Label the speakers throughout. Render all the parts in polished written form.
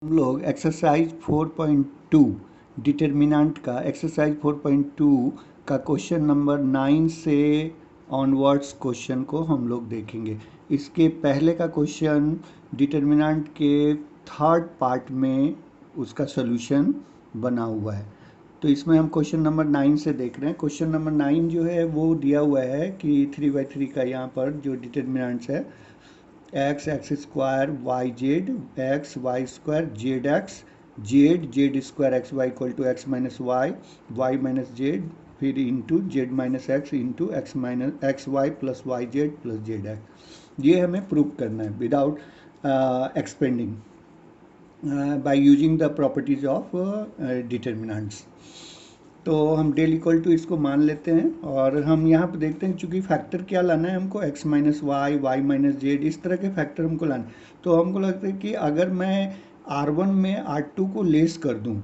Speaker 1: हम लोग exercise 4.2 determinant का एक्सरसाइज 4.2 का क्वेश्चन नंबर 9 से ऑनवर्ड्स क्वेश्चन को हम लोग देखेंगे। इसके पहले का क्वेश्चन डिटर्मिनेंट के थर्ड पार्ट में उसका सॉल्यूशन बना हुआ है। तो इसमें हम क्वेश्चन नंबर 9 से देख रहे हैं। क्वेश्चन नंबर 9 जो है वो दिया हुआ है कि 3/3 का यहाँ पर जो डिटर्मिनेंट्स है x square y z x y square z x z square x y equal to x minus y minus z फिर into z minus x into x y plus y z plus z x. ये हमें prove करना है without expanding by using the properties of determinants. तो हम del equal to इसको मान लेते हैं और हम यहाँ पे देखते हैं चूंकि फैक्टर क्या लाना है हमको x minus y minus z इस तरह के फैक्टर हमको लाना है। तो हमको लगता है कि अगर मैं R1 में R2 को लेस कर दूँ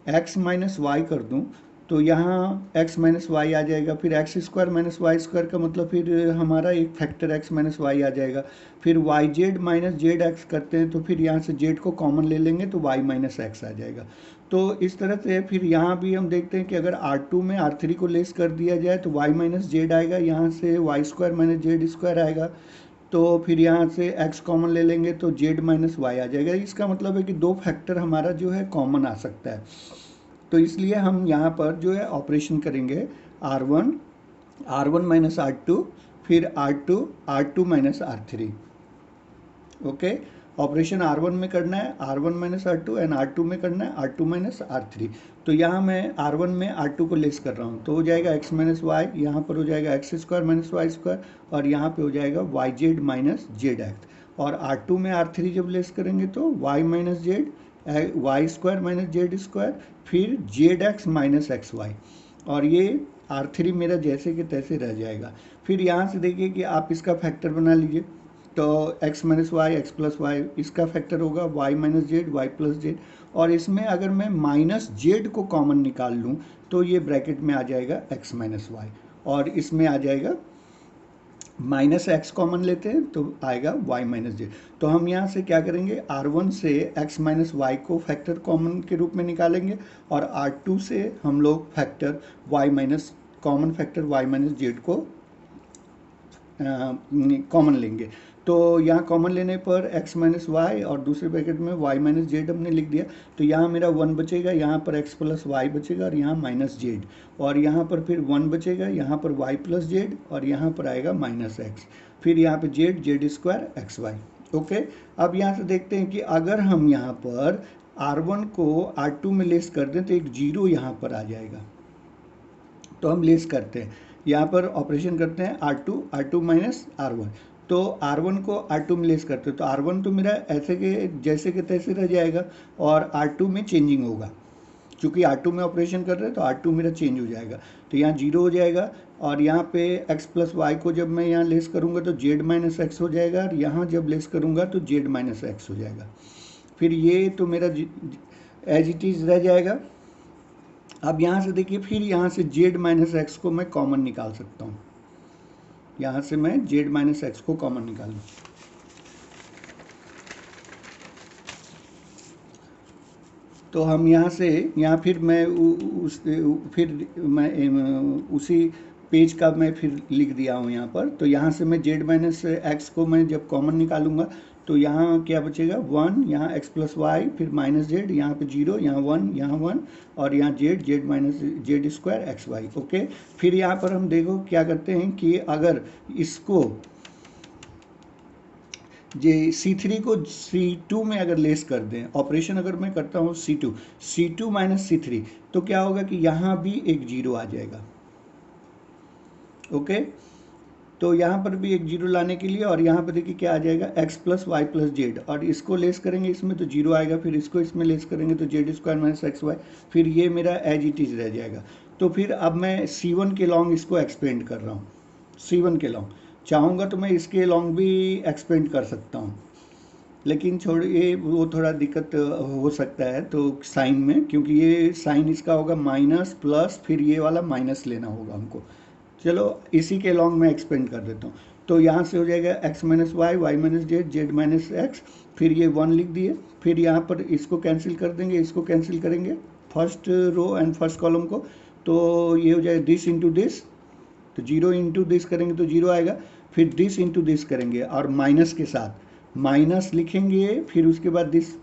Speaker 1: एक्स माइनस वाई कर दूँ तो यहाँ एक्स माइनस वाई आ जाएगा, फिर x square minus y square का मतलब फिर हमारा एक फैक्टर एक्स माइनस वाई आ जाएगा, फिर y z minus z x करते हैं तो फिर यहाँ से जेड को कॉमन ले लेंगे तो वाई माइनस एक्स आ जाएगा। तो इस तरह से फिर यहाँ भी हम देखते हैं कि अगर R2 में R3 को लेस कर दिया जाए तो y माइनस जेड आएगा, यहाँ से y square minus z square आएगा, तो फिर यहाँ से x कॉमन ले लेंगे तो z माइनस वाई आ जाएगा। इसका मतलब है कि दो फैक्टर हमारा जो है कॉमन आ सकता है। तो इसलिए हम यहाँ पर जो है ऑपरेशन करेंगे R1 माइनस R2 फिर R2 minus R3। Okay, operation R1 में करना है R1 minus R2 and R2 में करना है R2 माइनस R3। तो यहाँ मैं R1 में R2 को लेस कर रहा हूँ तो हो जाएगा x माइनस वाई, यहाँ पर हो जाएगा x square minus y square और यहाँ पे हो जाएगा y z minus z x. और R2 में R3 जब लेस करेंगे तो y minus z y square minus z square फिर z x minus x y, और ये R3 मेरा जैसे कि तैसे रह जाएगा। फिर यहाँ से देखिए कि आप इसका फैक्टर बना लीजिए तो x minus y x plus y, इसका फैक्टर होगा y minus z y plus z, और इसमें अगर मैं माइनस जेड को कॉमन निकाल लूँ तो ये ब्रैकेट में आ जाएगा x माइनस वाई और इसमें आ जाएगा माइनस एक्स कॉमन लेते हैं तो आएगा y माइनस जेड। तो हम यहाँ से क्या करेंगे R1 से x माइनस वाई को फैक्टर कॉमन के रूप में निकालेंगे और R2 से हम लोग factor y minus common factor y minus Z को कॉमन लेंगे। तो यहाँ कॉमन लेने पर x माइनस वाई और दूसरे ब्रैकेट में y माइनस जेड हमने लिख दिया, तो यहाँ मेरा 1 बचेगा, यहाँ पर x प्लस वाई बचेगा और यहाँ माइनस जेड, और यहाँ पर फिर 1 बचेगा, यहाँ पर y प्लस जेड और यहाँ पर आएगा माइनस एक्स, फिर यहाँ पे z square x y. Okay, अब यहाँ से देखते हैं कि अगर हम यहाँ पर R1 को R2 में लेस कर दें तो एक जीरो यहाँ पर आ जाएगा। तो हम लेस करते हैं, यहाँ पर ऑपरेशन करते हैं R2 माइनस R1, तो R1 को R2 में लेस करते हैं तो R1 तो मेरा ऐसे के जैसे के तैसे रह जाएगा और R2 में चेंजिंग होगा, क्योंकि R2 में ऑपरेशन कर रहे हैं तो R2 मेरा चेंज हो जाएगा, तो यहाँ जीरो हो जाएगा। और यहाँ पे x प्लस वाई को जब मैं यहाँ लेस करूँगा तो z माइनस एक्स हो जाएगा और यहाँ जब लेस करूँगा तो z माइनस एक्स हो जाएगा। फिर ये तो मेरा एज इट इज़ रह जाएगा। अब यहाँ से देखिए फिर यहाँ से z माइनस एक्स को मैं कॉमन निकाल सकता हूँ, यहाँ से मैं z माइनस एक्स को कॉमन निकालूँ तो हम यहाँ से यहाँ फिर मैं उसी पेज का मैं फिर लिख दिया हूँ यहाँ पर। तो यहाँ से मैं z माइनस एक्स को मैं जब कॉमन निकालूंगा तो यहाँ क्या बचेगा 1, यहाँ x प्लस वाई फिर माइनस जेड, यहाँ पे 0, यहाँ 1, यहाँ 1 और यहाँ z minus z square x y. Okay, फिर यहाँ पर हम देखो क्या करते हैं कि अगर इसको C3 को C2 में अगर लेस कर दें, ऑपरेशन अगर मैं करता हूँ C2 माइनस C3 तो क्या होगा कि यहाँ भी एक जीरो आ जाएगा। ओके, तो यहाँ पर भी एक जीरो लाने के लिए और यहाँ पर देखिए क्या आ जाएगा x plus y plus z, और इसको लेस करेंगे इसमें तो जीरो आएगा, फिर इसको इसमें लेस करेंगे तो z square minus x y, फिर ये मेरा एज इट इज रह जाएगा। तो फिर अब मैं C1 के लॉन्ग इसको एक्सपेंड कर रहा हूँ, C1 के लॉन्ग चाहूँगा तो मैं इसके लॉन्ग भी एक्सपेंड कर सकता हूँ, लेकिन छोड़िए वो थोड़ा दिक्कत हो सकता है तो साइन में, क्योंकि ये साइन इसका होगा माइनस प्लस फिर ये वाला माइनस लेना होगा हमको। चलो इसी के लॉन्ग में एक्सपेंड कर देता हूँ। तो यहाँ से हो जाएगा x minus y, y minus z, z minus x, फिर ये 1 लिख दिए। फिर यहाँ पर इसको कैंसिल कर देंगे, इसको कैंसिल करेंगे first row and first column को, तो ये हो जाएगा दिस इंटू दिस, तो 0 इंटू दिस करेंगे तो 0 आएगा। फिर दिस इंटू दिस करेंगे और माइनस के साथ माइनस लिखेंगे, फिर उसके बाद दिस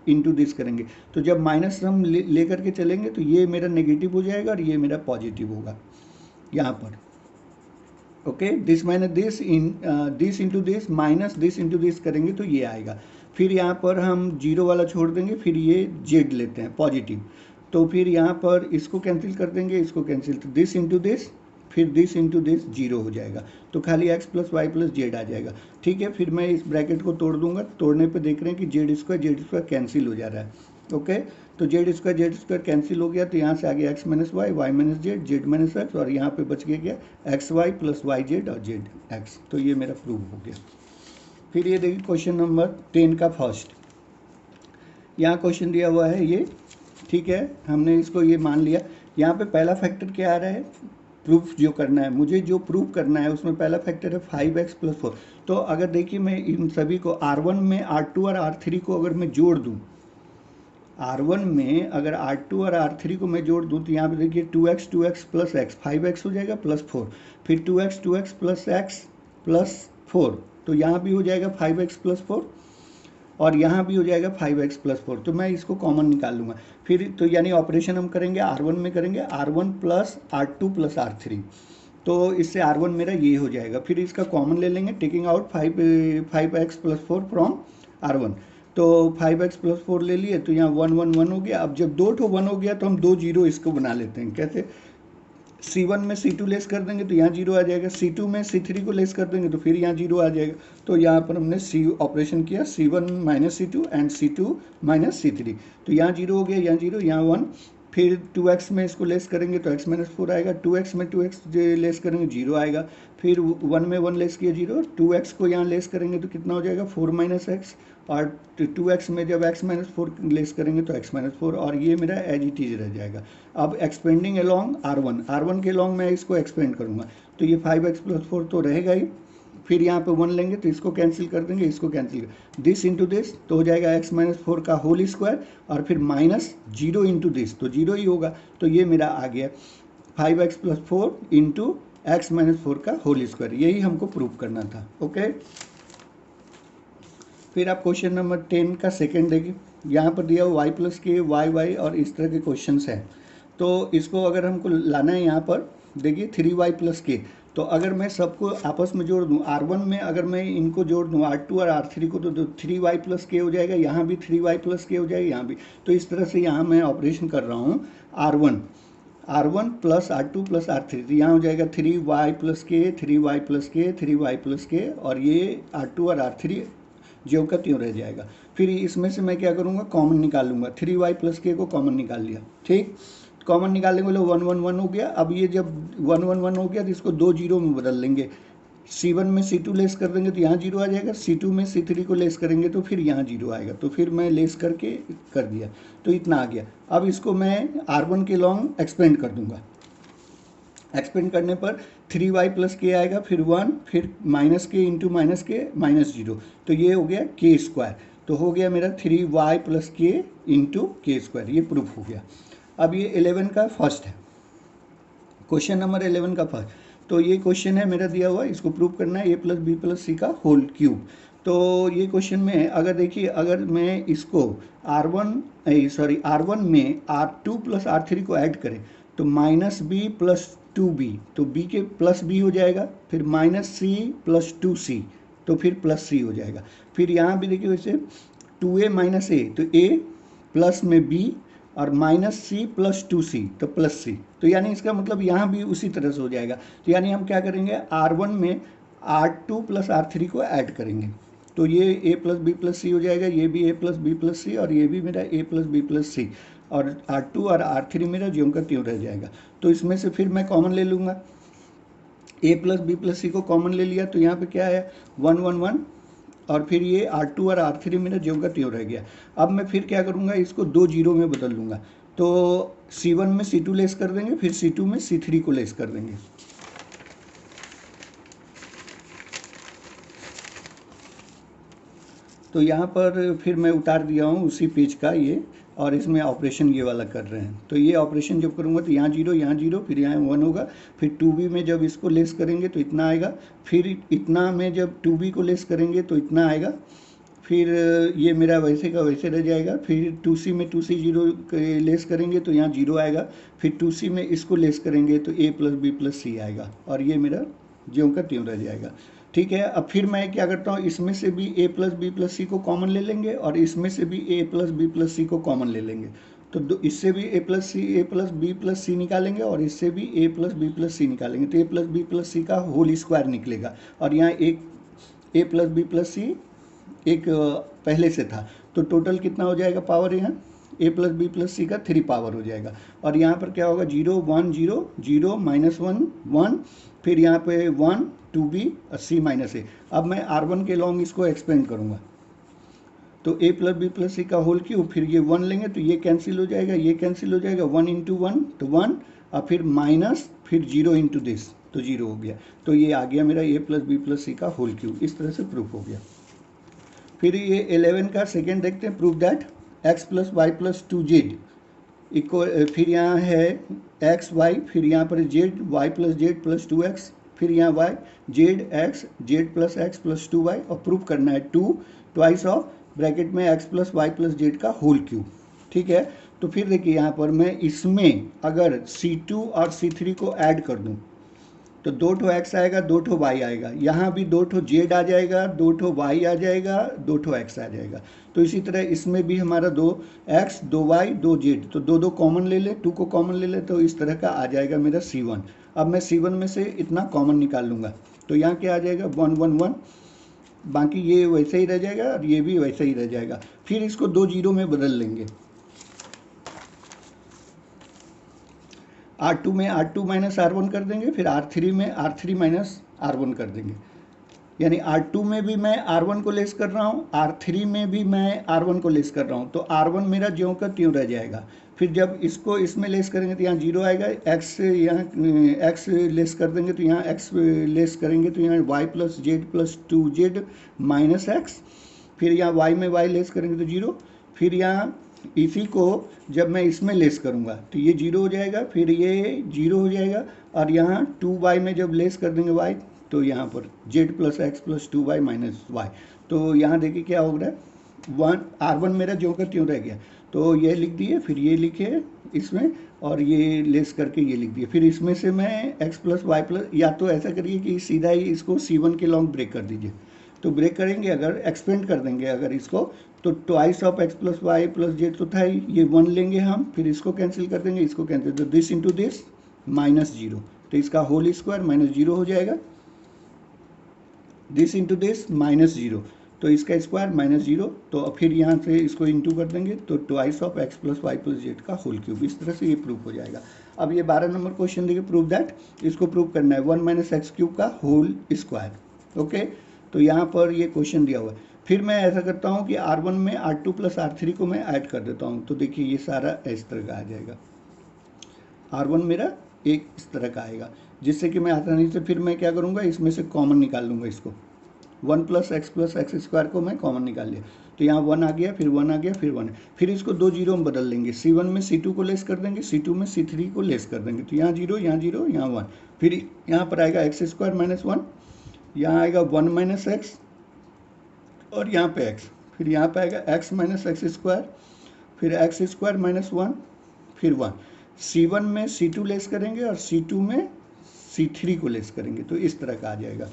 Speaker 1: इंटू दिस करेंगे। तो जब माइनस हम लेकर के चलेंगे तो ये मेरा नेगेटिव हो जाएगा और ये मेरा पॉजिटिव होगा यहाँ पर। Okay, this minus this, this into this minus this into this करेंगे तो ये आएगा। फिर यहाँ पर हम 0 वाला छोड़ देंगे, फिर ये जेड लेते हैं पॉजिटिव, तो फिर यहाँ पर इसको कैंसिल कर देंगे, इसको कैंसिल, तो दिस इंटू दिस, फिर दिस इंटू दिस 0 हो जाएगा, तो खाली x plus y plus z आ जाएगा। ठीक है, फिर मैं इस ब्रैकेट को तोड़ दूंगा, तोड़ने पे देख रहे हैं कि जेड स्क्वायर कैंसिल हो जा रहा है। ओके, तो जेड स्क्वायर कैंसिल हो गया, तो यहाँ से आ गया x minus y, y minus z, z minus x, और यहाँ पे बच गया x y plus y z और जेड एक्स। तो ये मेरा प्रूव हो गया। फिर ये देखिए क्वेश्चन नंबर 10 का फर्स्ट, यहाँ क्वेश्चन दिया हुआ है ये। ठीक है, हमने इसको ये मान लिया। यहाँ पे पहला फैक्टर क्या आ रहा है, प्रूफ जो करना है मुझे, जो प्रूफ करना है उसमें पहला फैक्टर है 5x प्लस 4। तो अगर देखिए मैं इन सभी को R1 में R2 और R3 को अगर मैं जोड़ दूँ, R1 में अगर R2 और R3 को मैं जोड़ दूँ तो यहाँ पे देखिए 2x प्लस एक्स, 5x हो जाएगा प्लस 4, फिर 2x प्लस एक्स प्लस 4, तो यहाँ भी हो जाएगा 5x प्लस 4 और यहाँ भी हो जाएगा 5x प्लस 4। तो मैं इसको कॉमन निकाल लूँगा फिर, तो यानी ऑपरेशन हम करेंगे R1 में करेंगे R1 plus R2 plus R3, तो इससे R1 मेरा ये हो जाएगा। फिर इसका कॉमन ले लेंगे, taking out 5x plus 4 from R1, तो 5x प्लस 4 ले लिए, तो यहाँ 1 1 1 हो गया। अब जब 2 1 हो गया तो हम 2 0 इसको बना लेते हैं। कैसे, C1 में C2 लेस कर देंगे तो यहाँ 0 आ जाएगा, C2 में C3 को लेस कर देंगे तो फिर यहाँ 0 आ जाएगा। तो यहाँ पर हमने C ऑपरेशन किया, C1 minus C2 and C2 minus C3, तो यहाँ 0 हो गया, यहाँ 0, यहाँ 1। फिर 2x में इसको लेस करेंगे तो x माइनस 4 आएगा, 2x में 2x लेस करेंगे 0 आएगा, फिर 1 में 1 लेस किया 0, 2x को यहाँ लेस करेंगे तो कितना हो जाएगा 4 माइनस एक्स, और 2x में जब x माइनस 4 लेस करेंगे तो x माइनस 4, और ये मेरा एज इट इज रह जाएगा। अब एक्सपेंडिंग अलोंग R1 के अलोंग मैं इसको एक्सपेंड करूँगा, तो ये 5x प्लस 4 तो रहेगा ही। फिर यहाँ पे 1 लेंगे तो इसको कैंसिल कर देंगे, इसको कैंसिल कर, दिस इंटू दिस तो हो जाएगा x माइनस 4 का होल स्क्वायर, और फिर माइनस 0 इंटू दिस तो 0 ही होगा। तो ये मेरा आ गया 5x plus 4 into x minus 4 का होल स्क्वायर, यही हमको प्रूव करना था। ओके, फिर आप क्वेश्चन नंबर 10 का सेकेंड देखिए, यहाँ पर दिया हुआ y प्लस के वाई और इस तरह के क्वेश्चंस हैं। तो इसको अगर हमको लाना है, यहाँ पर देखिए 3y प्लस के, तो अगर मैं सबको आपस में जोड़ दूँ, R1 में अगर मैं इनको जोड़ दूँ R2 और R3 को, तो 3y प्लस के हो जाएगा, यहाँ भी 3y प्लस के हो जाएगा, यहाँ भी। तो इस तरह से यहाँ मैं ऑपरेशन कर रहा हूँ R1 plus R2 plus R3, तो यहाँ हो जाएगा 3y प्लस के, 3y प्लस के, 3y प्लस के, और ये R2 और R3 ज्यों का त्यों रह जाएगा। फिर इसमें से मैं क्या करूँगा, कॉमन निकाल लूँगा, 3y प्लस के को कॉमन निकाल लिया। ठीक, कॉमन निकालने के लिए 1 1 1 हो गया। अब ये जब 1 1 1 हो गया तो इसको 2 0 में बदल लेंगे, C1 में C2 लेस कर देंगे तो यहाँ 0 आ जाएगा, C2 में C3 को लेस करेंगे तो फिर यहाँ 0 आएगा, तो फिर मैं लेस करके कर दिया, तो इतना आ गया। अब इसको मैं R1 के लॉन्ग एक्सपेंड कर दूंगा, एक्सपेंड करने पर 3y प्लस के आएगा, फिर 1, फिर माइनस के इंटू माइनस के माइनस 0, तो ये हो गया के स्क्वायर। तो हो गया मेरा 3y प्लस के इंटू के स्क्वायर, ये प्रूफ हो गया। अब ये 11 का फर्स्ट है, क्वेश्चन नंबर 11 का फर्स्ट। तो ये क्वेश्चन है मेरा दिया हुआ, इसको प्रूव करना है a प्लस बी प्लस सी का होल क्यूब। तो ये क्वेश्चन में अगर देखिए, अगर मैं इसको R1 में R2 प्लस R3 को ऐड करें तो माइनस बी प्लस 2b, तो b के प्लस b हो जाएगा, फिर माइनस सी प्लस 2c, तो फिर प्लस c हो जाएगा। फिर यहाँ भी देखिए वैसे 2a माइनस a, तो a प्लस में b और माइनस सी प्लस 2c, तो प्लस c, तो यानी इसका मतलब यहाँ भी उसी तरह से हो जाएगा। तो यानी हम क्या करेंगे, R1 में R2 प्लस R3 को ऐड करेंगे, तो ये a प्लस बी प्लस सी हो जाएगा, ये भी a प्लस बी प्लस सी, और ये भी मेरा a प्लस बी प्लस सी, और R2 और R3 मेरा ज्यों का त्यों रह जाएगा। तो इसमें से फिर मैं कॉमन ले लूँगा, a प्लस बी प्लस सी को कॉमन ले लिया, तो यहाँ पे क्या है 1 1 1, और फिर ये R2 और R3 मेरा ज्यों का त्यों रह गया। अब मैं फिर क्या करूँगा, इसको 2 0 में बदल लूँगा, तो C1 में C2 लेस कर देंगे, फिर C2 में C3 को लेस कर देंगे, तो यहाँ पर फिर मैं उतार दिया हूँ उसी पेज का ये, और इसमें ऑपरेशन ये वाला कर रहे हैं। तो ये ऑपरेशन जब करूँगा तो यहाँ जीरो, फिर यहाँ 1 होगा, फिर 2b में जब इसको लेस करेंगे तो इतना आएगा, फिर इतना में जब 2b को लेस करेंगे तो इतना आएगा, फिर ये मेरा वैसे का वैसे रह जाएगा, फिर 2c में 2c जीरो लेस करेंगे तो यहाँ जीरो आएगा, फिर 2c में इसको लेस करेंगे तो a प्लस बी प्लस सी आएगा, और ये मेरा ज्यों का त्यों रह जाएगा। ठीक है, अब फिर मैं क्या करता हूँ, इसमें से भी a प्लस बी प्लस सी को कॉमन ले लेंगे, और इसमें से भी a प्लस बी प्लस सी को कॉमन ले लेंगे। तो इससे भी a प्लस बी प्लस सी निकालेंगे, और इससे भी a प्लस बी प्लस सी निकालेंगे, तो a प्लस बी प्लस सी का होल स्क्वायर निकलेगा, और यहाँ एक a प्लस बी प्लस सी एक पहले से था, तो टोटल कितना हो जाएगा पावर, यहाँ a प्लस बी प्लस सी का 3 पावर हो जाएगा। और यहाँ पर क्या होगा, 0 1 0 0 -1 1, फिर यहाँ पे 1 2b c माइनस ए। अब मैं r1 के लॉन्ग इसको एक्सपेंड करूँगा, तो a प्लस बी प्लस सी का होल क्यूब, फिर ये 1 लेंगे तो ये कैंसिल हो जाएगा, ये कैंसिल हो जाएगा, 1 इंटू 1 तो 1, और फिर माइनस, फिर 0 इंटू दिस तो 0 हो गया। तो ये आ गया मेरा a प्लस बी प्लस सी का होल क्यूब, इस तरह से प्रूफ हो गया। फिर ये 11 का सेकेंड देखते हैं, proof that x plus y plus 2z equal, फिर यहाँ है x y, फिर यहाँ पर z y plus z plus 2x, फिर यहाँ y z x z plus x plus 2y, और प्रूफ करना है 2 ट्वाइस ऑफ ब्रैकेट में x plus y plus z का होल क्यूब। ठीक है, तो फिर देखिए यहाँ पर मैं इसमें अगर C2 और C3 को ऐड कर दूँ तो 2 ठो x आएगा, 2 ठो y आएगा, यहाँ भी 2 ठो z आ जाएगा, 2 ठो y आ जाएगा, 2 ठो x आ जाएगा। तो इसी तरह इसमें भी हमारा 2x 2y 2z, तो 2 2 कॉमन ले ले, 2 को कॉमन ले ले, तो इस तरह का आ जाएगा मेरा C1। अब मैं C1 में से इतना कॉमन निकाल लूँगा, तो यहाँ क्या आ जाएगा 1 1 1, बाकी ये वैसे ही रह जाएगा और ये भी वैसे ही रह जाएगा। फिर इसको 2 जीरो में बदल लेंगे, R2 में R2 माइनस R1 कर देंगे, फिर R3 में R3 माइनस R1 कर देंगे, यानी R2 में भी मैं R1 को लेस कर रहा हूँ, R3 में भी मैं R1 को लेस कर रहा हूँ, तो R1 मेरा ज्यों का त्यों रह जाएगा। फिर जब इसको इसमें लेस करेंगे तो यहाँ 0 आएगा, x यहाँ x लेस कर देंगे तो यहाँ x लेस करेंगे तो यहाँ y plus z plus 2z minus x, फिर यहाँ y में y लेस करेंगे तो 0, फिर यहाँ इसी को जब मैं इसमें लेस करूँगा तो ये 0 हो जाएगा, फिर ये 0 हो जाएगा, और यहाँ 2y में जब लेस कर देंगे y तो यहाँ पर z plus x plus 2y minus y, तो यहाँ देखिए क्या हो रहा है, R1 मेरा ज्यों का त्यों रह गया, तो ये लिख दिए, फिर ये लिखे इसमें, और ये लेस करके ये लिख दिए। फिर इसमें से मैं x प्लस वाई प्लस, या तो ऐसा करिए कि सीधा ही इसको C1 के लॉन्ग ब्रेक कर दीजिए, तो ब्रेक करेंगे अगर एक्सपेंड कर देंगे अगर इसको, तो twice of x plus y plus z तो था ही, ये 1 लेंगे हम, फिर इसको कैंसिल कर देंगे, इसको कैंसिल, तो दिस इंटू दिस माइनस 0, तो इसका होल स्क्वायर माइनस 0 हो जाएगा, दिस इंटू दिस माइनस 0, तो इसका स्क्वायर माइनस 0, तो फिर यहाँ से इसको इंटू कर देंगे तो twice of x plus y plus z का होल क्यूब, इस तरह से ये प्रूफ हो जाएगा। अब ये 12 नंबर क्वेश्चन देखिए, प्रूफ दैट, इसको प्रूफ करना है 1 माइनस एक्स क्यूब का होल स्क्वायर। ओके, तो यहाँ पर ये क्वेश्चन दिया हुआ है। फिर मैं ऐसा करता हूँ कि R1 में R2 प्लस R3 को मैं ऐड कर देता हूँ, तो देखिए ये सारा इस तरह का आ जाएगा, R1 मेरा एक इस तरह का आएगा, जिससे कि मैं आसानी से फिर मैं क्या करूँगा, इसमें से कॉमन निकाल लूँगा, इसको 1 प्लस एक्स स्क्वायर को मैं कॉमन निकाल लिया, तो यहाँ 1 आ गया, फिर 1 आ गया, फिर 1 है, फिर इसको 2 जीरो में बदल लेंगे, C1 में C2 को लेस कर देंगे, C2 में C3 को लेस कर देंगे, तो यहाँ 0 यहाँ 0 यहाँ 1, फिर यहाँ पर आएगा एक्स स्क्वायर माइनस 1, यहाँ आएगा 1 माइनस एक्स, और यहाँ पे x, फिर यहाँ पे आएगा x माइनस एक्स स्क्वायर, फिर एक्स स्क्वायर माइनस 1, फिर 1, C1 में C2 लेस करेंगे और C2 में C3 को लेस करेंगे, तो इस तरह का आ जाएगा।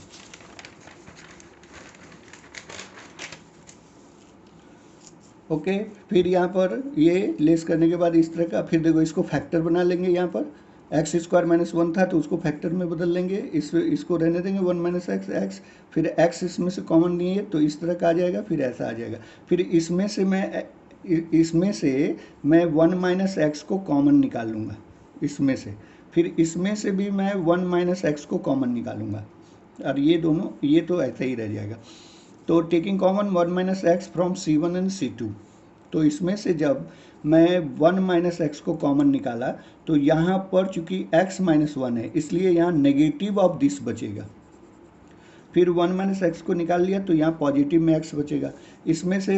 Speaker 1: ओके, फिर यहाँ पर ये लेस करने के बाद इस तरह का, फिर देखो इसको फैक्टर बना लेंगे, यहाँ पर एक्स स्क्वायर माइनस 1 था तो उसको फैक्टर में बदल लेंगे, इसको रहने देंगे 1 माइनस एक्स एक्स, फिर एक्स इसमें से कॉमन नहीं है तो इस तरह का आ जाएगा, फिर ऐसा आ जाएगा, फिर इसमें से मैं 1 माइनस एक्स को कॉमन निकाल लूँगा इसमें से, फिर इसमें से भी मैं 1 माइनस एक्स को कॉमन निकालूंगा, और ये दोनों ये तो ऐसा ही रह जाएगा। तो taking common 1 minus x from C1 and C2, तो इसमें से जब मैं 1 माइनस एक्स को कॉमन निकाला तो यहाँ पर चूंकि x माइनस 1 है इसलिए यहाँ नेगेटिव ऑफ दिस बचेगा, फिर 1 माइनस एक्स को निकाल लिया तो यहाँ पॉजिटिव में एक्स बचेगा, इसमें से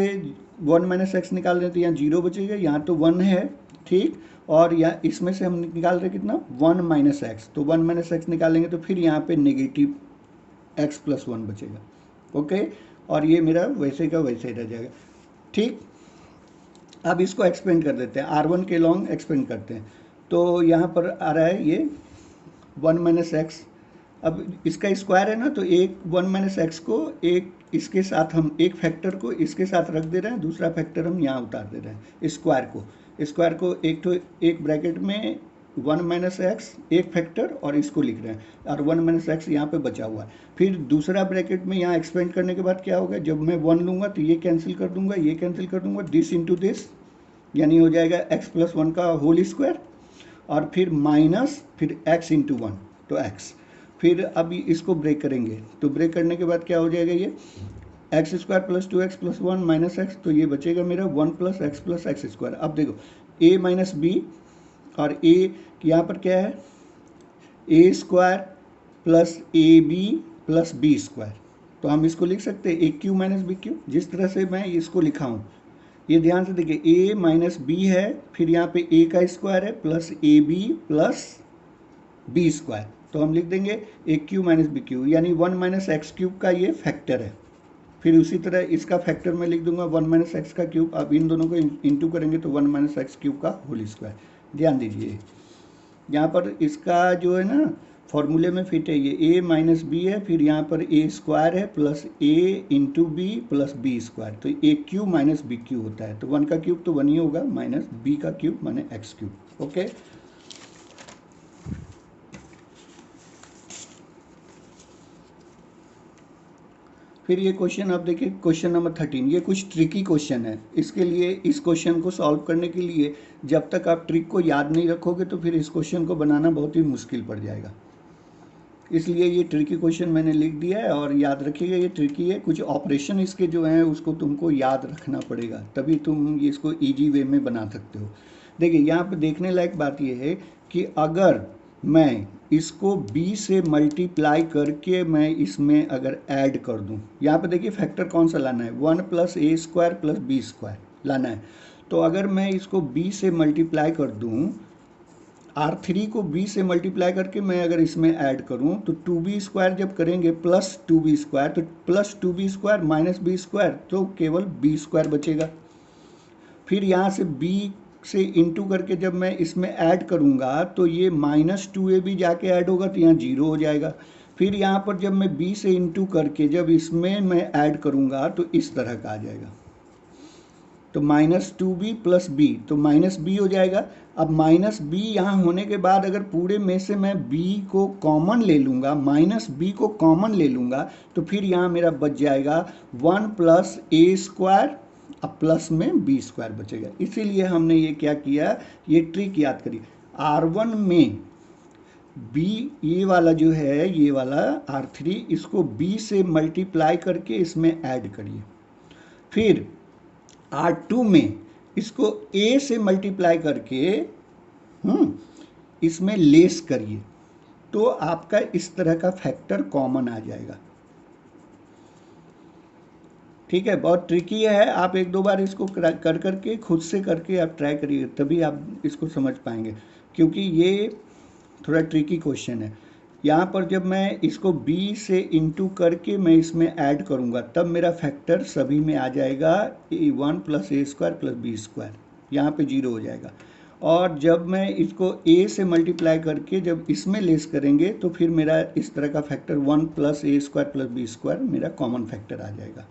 Speaker 1: 1 माइनस एक्स निकाल रहे तो यहाँ 0 बचेगा, यहाँ तो 1 है, ठीक। और यहाँ इसमें से हम निकाल रहे कितना 1 माइनस एक्स, तो 1 माइनस एक्स निकालेंगे तो फिर यहाँ पे नेगेटिव एक्स प्लस 1 बचेगा। ओके, और ये मेरा वैसे का वैसे ही रह जाएगा, ठीक। अब इसको एक्सपेंड कर देते हैं, R1 के लॉन्ग एक्सपेंड करते हैं, तो यहाँ पर आ रहा है ये 1 माइनस एक्स। अब इसका स्क्वायर है ना, तो एक 1 माइनस एक्स को एक इसके साथ हम एक फैक्टर को इसके साथ रख दे रहे हैं, दूसरा फैक्टर हम यहाँ उतार दे रहे हैं। स्क्वायर को एक ब्रैकेट में 1 माइनस एक्स एक फैक्टर और इसको लिख रहे हैं, और 1 माइनस एक्स यहाँ पे बचा हुआ है। फिर दूसरा ब्रैकेट में यहाँ एक्सपेंड करने के बाद क्या होगा, जब मैं 1 लूँगा तो ये कैंसिल कर दूंगा, ये कैंसिल कर दूंगा, दिस इंटू दिस, यानी हो जाएगा एक्स प्लस 1 का होल स्क्वायर, और फिर माइनस फिर एक्स इंटू 1 तो एक्स। फिर अब इसको ब्रेक करेंगे, तो ब्रेक करने के बाद क्या हो जाएगा, ये x square plus 2x plus 1 minus x, तो ये बचेगा मेरा 1 प्लस एक्स स्क्वायर। अब देखो a माइनस बी, और a यहाँ पर क्या है, a square plus a b plus b square, तो हम इसको लिख सकते हैं a Q minus b cube, जिस तरह से मैं इसको लिखा हूँ। ये ध्यान से देखिए, a माइनस बी है, फिर यहाँ पे a का स्क्वायर है plus a b plus b square, तो हम लिख देंगे a Q minus b q, यानी 1 माइनस एक्स क्यूब का ये फैक्टर है। फिर उसी तरह इसका फैक्टर मैं लिख दूंगा 1 माइनस एक्स का क्यूब। अब इन दोनों को इंटू करेंगे तो 1 माइनस एक्स क्यूब का होल स्क्वायर। ध्यान दीजिए यहाँ पर इसका जो है ना फॉर्मूले में फिट है, ये a माइनस बी है, फिर यहाँ पर a स्क्वायर है plus a into b plus b square, तो a Q minus b q होता है, तो 1 का क्यूब तो 1 ही होगा, माइनस b का क्यूब माने एक्स क्यूब। ओके, फिर ये क्वेश्चन आप देखिए, क्वेश्चन नंबर 13, ये कुछ ट्रिकी क्वेश्चन है। इसके लिए इस क्वेश्चन को सॉल्व करने के लिए जब तक आप ट्रिक को याद नहीं रखोगे तो फिर इस क्वेश्चन को बनाना बहुत ही मुश्किल पड़ जाएगा। इसलिए ये ट्रिकी क्वेश्चन मैंने लिख दिया है, और याद रखिएगा ये ट्रिकी है, कुछ ऑपरेशन इसके जो हैं उसको तुमको याद रखना पड़ेगा, तभी तुम इसको ईजी वे में बना सकते हो। देखिए यहाँ पर देखने लायक बात यह है कि अगर मैं इसको b से मल्टीप्लाई करके मैं इसमें अगर ऐड कर दूं, यहाँ पे देखिए फैक्टर कौन सा लाना है, 1 प्लस ए स्क्वायर प्लस बी स्क्वायर लाना है। तो अगर मैं इसको b से मल्टीप्लाई कर दूं, R3 को b से मल्टीप्लाई करके मैं अगर इसमें ऐड करूं, तो 2b स्क्वायर जब करेंगे प्लस 2b स्क्वायर, तो plus 2b square minus b square, तो केवल b स्क्वायर बचेगा। फिर यहाँ से b से इंटू करके जब मैं इसमें ऐड करूँगा तो ये माइनस 2ab जाके ऐड होगा, तो यहाँ 0 हो जाएगा। फिर यहाँ पर जब मैं b से इंटू करके जब इसमें मैं ऐड करूँगा तो इस तरह का आ जाएगा, तो माइनस 2b प्लस b, तो माइनस b हो जाएगा। अब माइनस b यहाँ होने के बाद अगर पूरे में से मैं b को कॉमन ले लूँगा, माइनस b को कॉमन ले लूँगा, तो फिर यहाँ मेरा बच जाएगा 1 प्लस ए स्क्वायर, अब प्लस में बी स्क्वायर बचेगा। इसीलिए हमने ये क्या किया, ये ट्रिक याद करिए, R1 में b ये वाला जो है, ये वाला R3, इसको b से मल्टीप्लाई करके इसमें ऐड करिए। फिर R2 में इसको a से मल्टीप्लाई करके इसमें लेस करिए, तो आपका इस तरह का फैक्टर कॉमन आ जाएगा। ठीक है, बहुत ट्रिकी है, आप एक दो बार इसको कर करके खुद से करके आप ट्राई करिए, तभी आप इसको समझ पाएंगे, क्योंकि ये थोड़ा ट्रिकी क्वेश्चन है। यहाँ पर जब मैं इसको b से इंटू करके मैं इसमें ऐड करूँगा तब मेरा फैक्टर सभी में आ जाएगा 1 प्लस ए स्क्वायर प्लस बी स्क्वायर, यहाँ पे 0 हो जाएगा। और जब मैं इसको a से मल्टीप्लाई करके जब इसमें लेस करेंगे तो फिर मेरा इस तरह का फैक्टर 1 प्लस ए स्क्वायर प्लस बी स्क्वायर मेरा कॉमन फैक्टर आ जाएगा।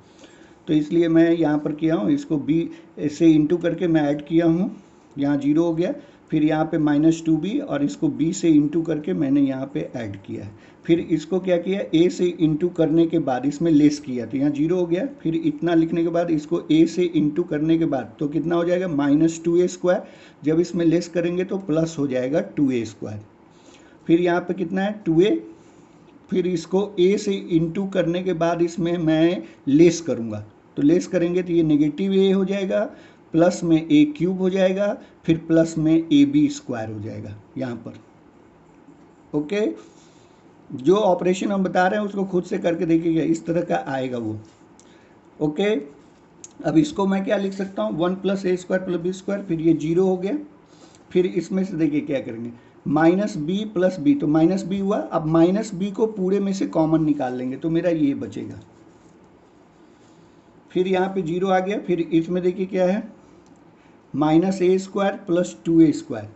Speaker 1: तो इसलिए मैं यहाँ पर किया हूँ, इसको b से इंटू करके मैं ऐड किया हूँ, यहाँ 0 हो गया। फिर यहाँ पे माइनस 2b और इसको b से इंटू करके मैंने यहाँ पे ऐड किया है। फिर इसको क्या किया, a से इंटू करने के बाद इसमें लेस किया, तो यहाँ 0 हो गया। फिर इतना लिखने के बाद इसको a से इंटू करने के बाद तो कितना हो जाएगा, माइनस 2a स्क्वायर, जब इसमें लेस करेंगे तो प्लस हो जाएगा 2a स्क्वायर। फिर यहाँ पे कितना है 2a, फिर इसको a से इंटू करने के बाद इसमें मैं लेस करूँगा, तो लेस करेंगे तो ये नेगेटिव a हो जाएगा, प्लस में a क्यूब हो जाएगा, फिर प्लस में ab स्क्वायर हो जाएगा यहाँ पर। ओके, जो ऑपरेशन हम बता रहे हैं उसको खुद से करके देखिएगा, इस तरह का आएगा वो। ओके, अब इसको मैं क्या लिख सकता हूँ, 1 प्लस ए स्क्वायर प्लस बी स्क्वायर, फिर ये 0 हो गया। फिर इसमें से देखिए क्या करेंगे, माइनस बी प्लस बी, तो माइनस बी हुआ। अब माइनस बी को पूरे में से कॉमन निकाल लेंगे तो मेरा ये बचेगा। फिर यहाँ पे 0 आ गया। फिर इसमें देखिए क्या है, माइनस ए स्क्वायर प्लस 2 ए स्क्वायर,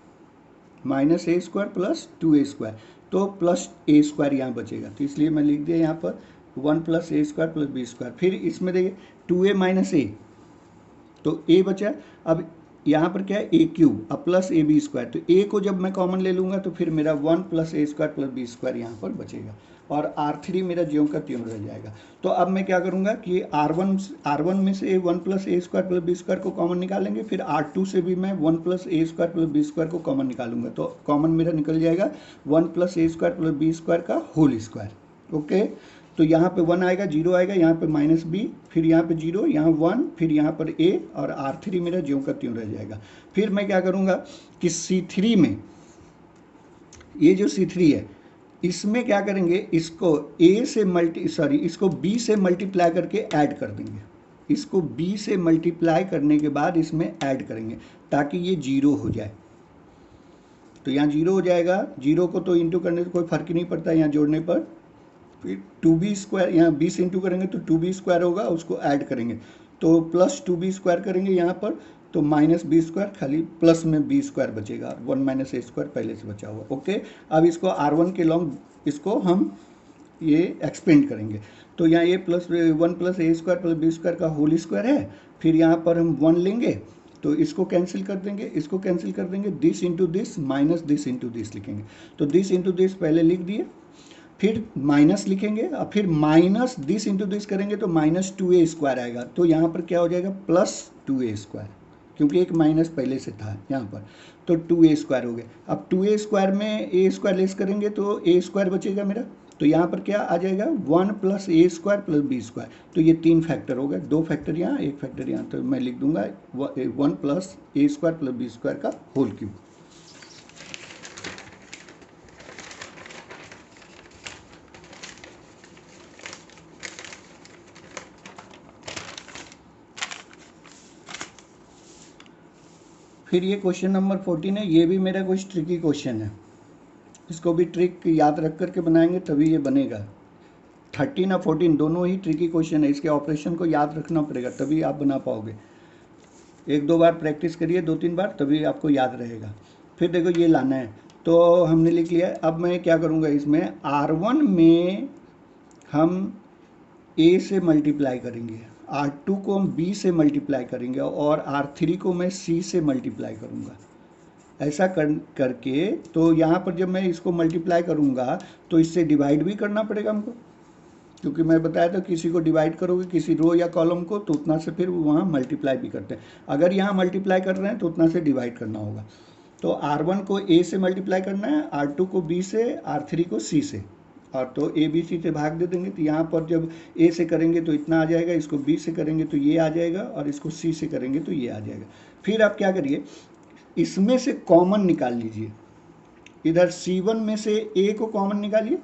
Speaker 1: माइनस ए स्क्वायर प्लस 2 ए स्क्वायर, तो प्लस ए स्क्वायर यहाँ बचेगा। तो इसलिए मैं लिख दिया यहाँ पर 1 प्लस ए स्क्वायर प्लस बी स्क्वायर। फिर इसमें देखिए 2a माइनस ए, तो a बचा। अब यहाँ पर क्या है, ए क्यूब, अब प्लस ए बी स्क्वायर, तो a को जब मैं कॉमन ले लूँगा तो फिर मेरा 1 प्लस ए स्क्वायर प्लस बी स्क्वायर यहाँ पर बचेगा, और R3 मेरा ज्यों का त्यों रह जाएगा। तो अब मैं क्या करूँगा कि R1 में से 1 प्लस ए स्क्वायर प्लस बी स्क्वायर को कॉमन निकालेंगे, फिर R2 से भी मैं 1 प्लस ए स्क्वायर प्लस बी स्क्वायर को कॉमन निकालूंगा, तो कॉमन मेरा निकल जाएगा 1 प्लस ए स्क्वायर प्लस बी स्क्वायर का होल स्क्वायर। ओके, तो यहाँ पे 1 आएगा, 0 आएगा, यहाँ पे माइनस बी, फिर यहाँ पे 0, यहाँ 1, फिर यहाँ पर a, और R3 मेरा ज्यों का त्यों रह जाएगा। फिर मैं क्या करूँगा कि C3 में, ये जो C3 है इसमें क्या करेंगे, इसको इसको b से मल्टीप्लाई करके ऐड कर देंगे। इसको b से मल्टीप्लाई करने के बाद इसमें ऐड करेंगे ताकि ये 0 हो जाए। तो यहाँ 0 हो जाएगा, 0 को तो इंटू करने से कोई फर्क ही नहीं पड़ता, यहाँ जोड़ने पर। फिर 2b स्क्वायर, यहाँ 20 इंटू करेंगे तो 2b स्क्वायर होगा, उसको ऐड करेंगे तो प्लस 2b स्क्वायर करेंगे यहाँ पर, तो माइनस बी स्क्वायर, खाली प्लस में बी स्क्वायर बचेगा, 1 माइनस ए स्क्वायर पहले से बचा हुआ। ओके, अब इसको R1 के लॉन्ग इसको हम ये एक्सपेंड करेंगे, तो यहाँ ए प्लस 1 प्लस ए स्क्वायर प्लस बी स्क्वायर का होल स्क्वायर है। फिर यहाँ पर हम 1 लेंगे तो इसको कैंसिल कर देंगे, इसको कैंसिल कर देंगे, this into this minus this into this लिखेंगे, तो दिस इंटू दिस पहले लिख दिए, फिर माइनस लिखेंगे, और फिर माइनस दिस इंटू दिस करेंगे तो माइनस 2a स्क्वायर आएगा, तो यहाँ पर क्या हो जाएगा प्लस 2a स्क्वायर, क्योंकि एक माइनस पहले से था यहाँ पर, तो 2a स्क्वायर हो गया। अब 2a स्क्वायर में a स्क्वायर लेस करेंगे तो a स्क्वायर बचेगा मेरा, तो यहाँ पर क्या आ जाएगा 1 प्लस ए स्क्वायर प्लस बी स्क्वायर, तो ये 3 फैक्टर हो गए, 2 फैक्टर यहाँ 1 फैक्टर यहाँ, तो मैं लिख दूंगा 1 प्लस ए स्क्वायर प्लस बी स्क्वायर का होल क्यूब। फिर ये क्वेश्चन नंबर 14 है, ये भी मेरा कुछ ट्रिकी क्वेश्चन है, इसको भी ट्रिक याद रख करके बनाएंगे तभी ये बनेगा। 13 और 14 दोनों ही ट्रिकी क्वेश्चन है, इसके ऑपरेशन को याद रखना पड़ेगा तभी आप बना पाओगे। 1-2 बार प्रैक्टिस करिए, 2-3 बार, तभी आपको याद रहेगा। फिर देखो ये लाना है, तो हमने लिख लिया। अब मैं क्या करूँगा, इसमें R1 में हम a से मल्टीप्लाई करेंगे, R2 को हम b से मल्टीप्लाई करेंगे, और R3 को मैं c से मल्टीप्लाई करूँगा। ऐसा करके तो यहाँ पर जब मैं इसको मल्टीप्लाई करूँगा तो इससे डिवाइड भी करना पड़ेगा हमको, क्योंकि मैं बताया था किसी को डिवाइड करोगे किसी रो या कॉलम को तो उतना से फिर वहाँ मल्टीप्लाई भी करते हैं। अगर यहाँ मल्टीप्लाई कर रहे हैं तो उतना से डिवाइड करना होगा। तो R1 को a से मल्टीप्लाई करना है, R2 को b से, R3 को c से, और तो a b c से भाग दे देंगे। तो यहाँ पर जब a से करेंगे तो इतना आ जाएगा, इसको b से करेंगे तो ये आ जाएगा, और इसको c से करेंगे तो ये आ जाएगा। फिर आप क्या करिए, इसमें से कॉमन निकाल लीजिए, इधर C1 में से a को कॉमन निकालिए,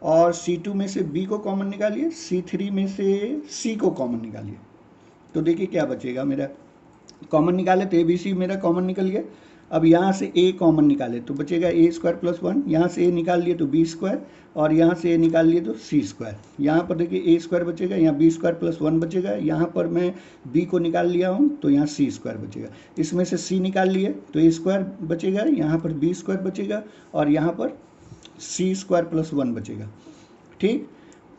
Speaker 1: और C2 में से b को कॉमन निकालिए, C3 में से c को कॉमन निकालिए। तो देखिए क्या बचेगा मेरा, कॉमन निकाले तो ABC मेरा कॉमन निकल गया। अब यहाँ से a कॉमन निकाले तो बचेगा a स्क्वायर प्लस 1, यहाँ से a निकाल लिए तो b स्क्वायर, और यहाँ से a निकाल लिए तो c स्क्वायर। यहाँ पर देखिए a स्क्वायर बचेगा, यहाँ b स्क्वायर प्लस 1 बचेगा, यहाँ पर मैं b को निकाल लिया हूँ तो यहाँ c स्क्वायर बचेगा। इसमें से c निकाल लिए तो a स्क्वायर बचेगा, यहाँ पर b स्क्वायर बचेगा, और यहाँ पर c स्क्वायर प्लस 1 बचेगा। ठीक,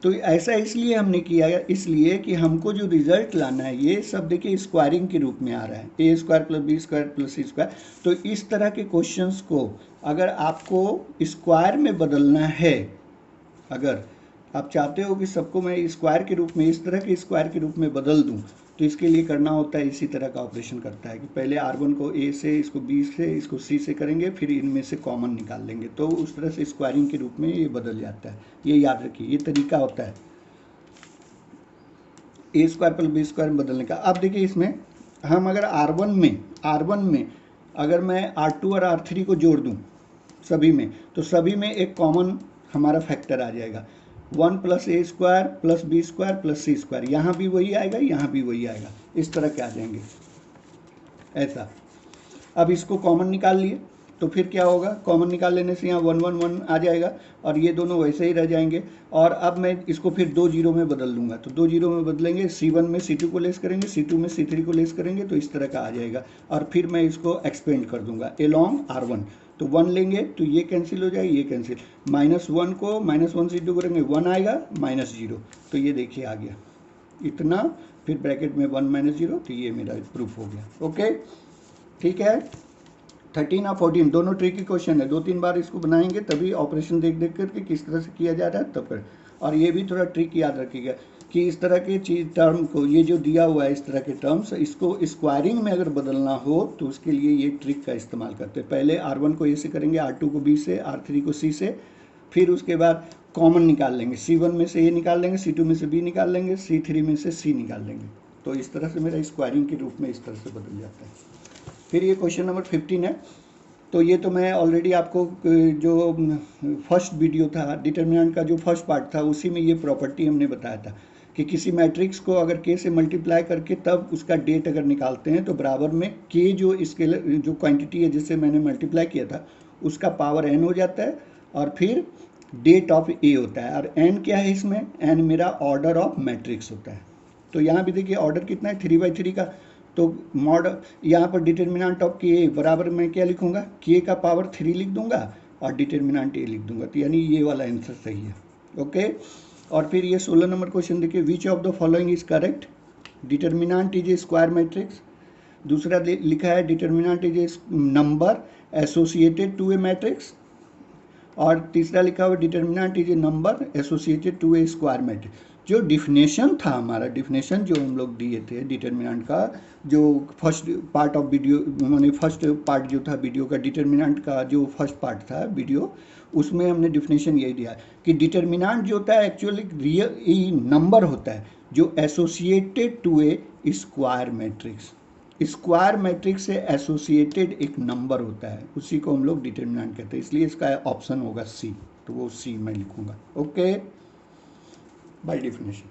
Speaker 1: तो ऐसा इसलिए हमने किया है, इसलिए कि हमको जो रिजल्ट लाना है ये सब देखिए स्क्वायरिंग के रूप में आ रहा है, a square plus b square plus c square. तो इस तरह के क्वेश्चंस को अगर आपको स्क्वायर में बदलना है, अगर आप चाहते हो कि सबको मैं स्क्वायर के रूप में, इस तरह के स्क्वायर के रूप में बदल दूं, तो इसके लिए करना होता है इसी तरह का ऑपरेशन करता है कि पहले R1 को a से, इसको b से, इसको c से करेंगे, फिर इनमें से कॉमन निकाल लेंगे, तो उस तरह से स्क्वायरिंग के रूप में ये बदल जाता है। ये याद रखिए, ये तरीका होता है a square plus b square में बदलने का। अब देखिए इसमें हम अगर R1 में अगर मैं R2 और R3 को जोड़ दूँ सभी में, तो सभी में एक कॉमन हमारा फैक्टर आ जाएगा 1 + a² + b² + c²। यहाँ भी वही आएगा, यहाँ भी वही आएगा, इस तरह के आ जाएंगे ऐसा। अब इसको कॉमन निकाल लिए तो फिर क्या होगा, कॉमन निकाल लेने से यहाँ 1 1 1 आ जाएगा और ये दोनों वैसे ही रह जाएंगे। और अब मैं इसको फिर 2 जीरो में बदल दूंगा, तो 2 जीरो में बदलेंगे, C1 में C2 को लेस करेंगे, C2 में C3 को लेस करेंगे, तो इस तरह का आ जाएगा। और फिर मैं इसको एक्सपेंड कर दूंगा along R1, तो 1 लेंगे तो ये कैंसिल हो जाएगा, ये कैंसिल, -1 को -1 से 2 करेंगे 1 आएगा, -0, तो ये देखिए आ गया इतना, फिर ब्रैकेट में 1 -0, तो ये मेरा प्रूफ हो गया। ओके ठीक है। 13 और 14 दोनों ट्रिकी क्वेश्चन है, 2-3 बार इसको बनाएंगे तभी ऑपरेशन देख देख करके किस तरह से किया जा रहा है तब कर। और ये भी थोड़ा ट्रिक याद रखिएगा कि इस तरह के चीज टर्म को, ये जो दिया हुआ है इस तरह के टर्म्स, इसको स्क्वायरिंग में अगर बदलना हो तो उसके लिए ये ट्रिक का इस्तेमाल करते हैं। पहले R1 को A से करेंगे, R2 को B से, R3 को C से, फिर उसके बाद कॉमन निकाल लेंगे, C1 में से A निकाल लेंगे, C2 में से B निकाल लेंगे, C3 में से C निकाल लेंगे, तो इस तरह से मेरा स्क्वायरिंग के रूप में इस तरह से बदल जाता है। फिर ये क्वेश्चन नंबर 15 है। तो ये तो मैं ऑलरेडी आपको जो फर्स्ट वीडियो था डिटर्मिनेंट का जो फर्स्ट पार्ट था उसी में ये प्रॉपर्टी हमने बताया था कि किसी मैट्रिक्स को अगर k से मल्टीप्लाई करके तब उसका डेट अगर निकालते हैं तो बराबर में k जो स्केलर जो क्वांटिटी है जिससे मैंने मल्टीप्लाई किया था उसका पावर n हो जाता है और फिर डेट ऑफ a होता है। और n क्या है इसमें, n मेरा ऑर्डर ऑफ मैट्रिक्स होता है। तो यहाँ भी देखिए ऑर्डर कितना है 3/3 का, तो मॉड यहाँ पर डिटर्मिनेंट ऑफ के बराबर मैं क्या लिखूंगा, के का पावर 3 लिख दूंगा और डिटर्मिनेंट ए लिख दूंगा, तो यानी ये वाला आंसर सही है। ओके। और फिर ये 16 नंबर क्वेश्चन देखिए, which of the following is correct, determinant is a square matrix. दूसरा लिखा है determinant is a number associated to a matrix. और तीसरा लिखा हुआ determinant is a number associated to a square matrix. जो डिफिनेशन था हमारा, डिफिनेशन जो हम लोग दिए थे डिटर्मिनेंट का, जो फर्स्ट पार्ट ऑफ वीडियो मैंने फर्स्ट पार्ट जो था वीडियो का डिटर्मिनेंट का जो फर्स्ट पार्ट था वीडियो, उसमें हमने डिफिनेशन यही दिया कि डिटर्मिनेंट जो होता है एक्चुअली रियल नंबर होता है जो associated to a square matrix. Square matrix से एसोसिएटेड एक नंबर होता है, उसी को हम लोग डिटर्मिनेंट कहते हैं, इसलिए इसका ऑप्शन होगा सी, तो वो सी मैं लिखूंगा। Okay by definition.